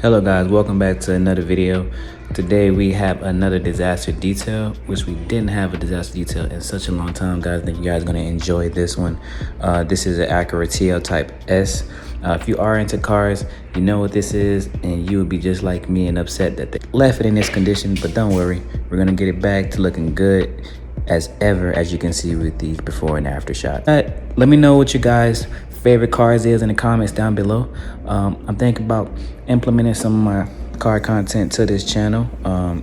Hello guys, welcome back to another video. Today we have another disaster detail, which we didn't have a disaster detail in such a long time, guys. I think you guys are going to enjoy this one. This is an Acura TL Type S. If you are into cars, you know what this is, and you would be just like me and upset that they left it in this condition, but don't worry, we're going to get it back to looking good as ever, as you can see with the before and after shot. Let me know what you guys favorite cars is in the comments down below. I'm thinking about implementing some of my car content to this channel.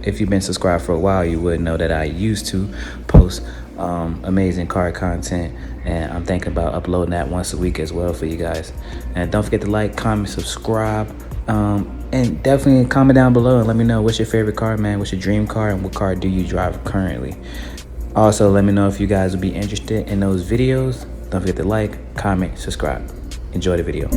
If you've been subscribed for a while, you would know that I used to post amazing car content, and I'm thinking about uploading that once a week as well for you guys. And don't forget to like, comment, subscribe, and definitely comment down below and let me know what's your favorite car, man. What's your dream car, and what car do you drive currently? Also, let me know if you guys would be interested in those videos. Don't forget to like, comment, subscribe. Enjoy the video.